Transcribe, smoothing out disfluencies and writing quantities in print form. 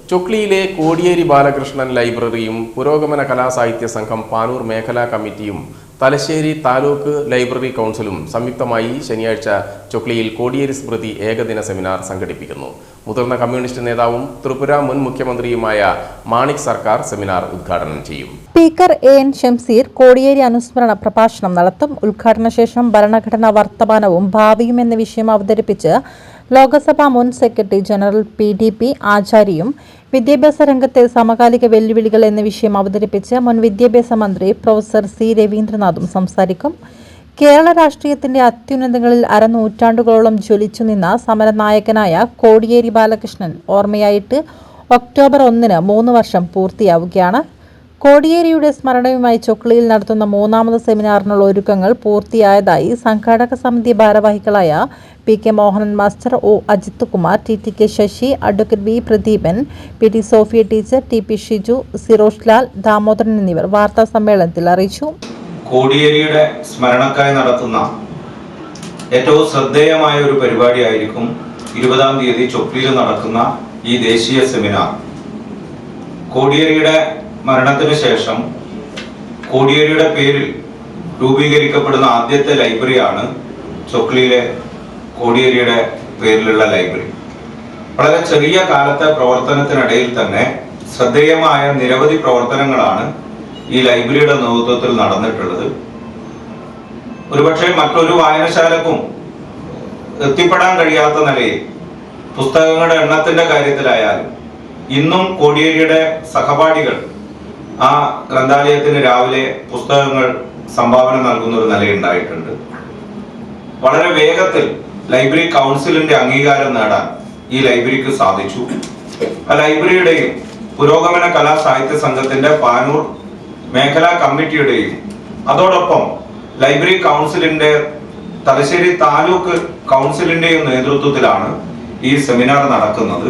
ചൊക്ലിയിലെ കോടിയേരി ബാലകൃഷ്ണൻ ലൈബ്രറിയും പുരോഗമന കലാസാഹിത്യ സംഘം പാനൂർ മേഖലാ കമ്മിറ്റിയും തലശ്ശേരി താലൂക്ക് ലൈബ്രറി കൗൺസിലും സംയുക്തമായി ശനിയാഴ്ച ചൊക്ലിയിൽ കോടിയേരി സ്മൃതി ഏകദിന സെമിനാർ സംഘടിപ്പിക്കുന്നു. മുതിർന്ന കമ്മ്യൂണിസ്റ്റ് നേതാവും ത്രിപുര മുൻ മുഖ്യമന്ത്രിയുമായ മാണിക് സർക്കാർ സെമിനാർ ഉദ്ഘാടനം ചെയ്യും. സ്പീക്കർ എൻ ഷംസീർ കോടിയേരി അനുസ്മരണ പ്രഭാഷണം നടത്തും. ഉദ്ഘാടന ശേഷം ഭരണഘടനാ വർത്തമാനവും ഭാവിയും എന്ന വിഷയം അവതരിപ്പിച്ച് ലോക്സഭാ മുൻ സെക്രട്ടറി ജനറൽ PDP ആചാര്യയും വിദ്യാഭ്യാസ രംഗത്തെ സമകാലിക വെല്ലുവിളികൾ എന്ന വിഷയം അവതരിപ്പിച്ച് മുൻ വിദ്യാഭ്യാസ മന്ത്രി പ്രൊഫസർ C. രവീന്ദ്രനാഥും സംസാരിക്കും. കേരള രാഷ്ട്രീയത്തിന്റെ അത്യുന്നതങ്ങളിൽ അരനൂറ്റാണ്ടുകളോളം ജ്വലിച്ചുനിന്ന സമരനായകനായ കോടിയേരി ബാലകൃഷ്ണൻ ഓർമ്മയായിട്ട് ഒക്ടോബർ 1-ന് 3 വർഷം പൂർത്തിയാവുകയാണ്. കോടിയേരിയുടെ സ്മരണയുമായി ചൊക്ലിയിൽ നടത്തുന്ന 3ാമത് സെമിനാറിനുള്ള ഒരുക്കങ്ങൾ പൂർത്തിയായതായി സംഘാടക സമിതി ഭാരവാഹികളായ PK Mohanan master, O. Ajith Kumar, TTK Sasi, advocate V. Pradeepan, PT Sophia teacher, TP Shiju, Sirosh Lal, Damodaran എന്നിവർ വാർത്താ സമ്മേളനത്തിൽ അറിയിച്ചു. കോടിയേരിയുടെ സ്മരണക്കായി നടത്തുന്ന ഏറ്റവും ശ്രദ്ധേയമായ ഒരു പരിപാടിയായിരിക്കും 20-ാം തീയതി ചൊക്ലിയിൽ നടക്കുന്ന ഈ ദേശീയ സെമിനാർ. കോടിയേരിയുടെ മരണത്തിനു ശേഷം കോടിയേരിയുടെ പേരിൽ രൂപീകരിക്കപ്പെടുന്ന ആദ്യത്തെ ലൈബ്രറിയാണ് ചൊക്ലിയിലെ കോടിയേരിയുടെ പേരിലുള്ള ലൈബ്രറി. വളരെ ചെറിയ കാലത്തെ പ്രവർത്തനത്തിനിടയിൽ തന്നെ ശ്രദ്ധേയമായ നിരവധി പ്രവർത്തനങ്ങളാണ് ഈ ലൈബ്രറിയുടെ നേതൃത്വത്തിൽ നടന്നിട്ടുള്ളത്. ഒരുപക്ഷെ മറ്റൊരു വായനശാലക്കും എത്തിപ്പെടാൻ കഴിയാത്ത നിലയിൽ പുസ്തകങ്ങളുടെ എണ്ണത്തിന്റെ കാര്യത്തിലായാലും ഇന്നും കോടിയേരിയുടെ സഹപാഠികൾ ആ ഗ്രന്ഥാലയത്തിന് രാവിലെ പുസ്തകങ്ങൾ സംഭാവന നൽകുന്ന ഒരു നിലയുണ്ടായിട്ടുണ്ട്. വളരെ വേഗത്തിൽ ലൈബ്രറി കൗൺസിലിന്റെ അംഗീകാരം നേടാൻ ഈ ലൈബ്രറിക്ക് സാധിച്ചു. ആ ലൈബ്രറിയുടെയും പുരോഗമന കലാസാഹിത്യ സംഘത്തിന്റെ പാനൂർ മേഖലാ കമ്മിറ്റിയുടെയും അതോടൊപ്പം ലൈബ്രറി കൗൺസിലിന്റെ തലശ്ശേരി താലൂക്ക് കൗൺസിലിന്റെയും നേതൃത്വത്തിലാണ് ഈ സെമിനാർ നടക്കുന്നത്.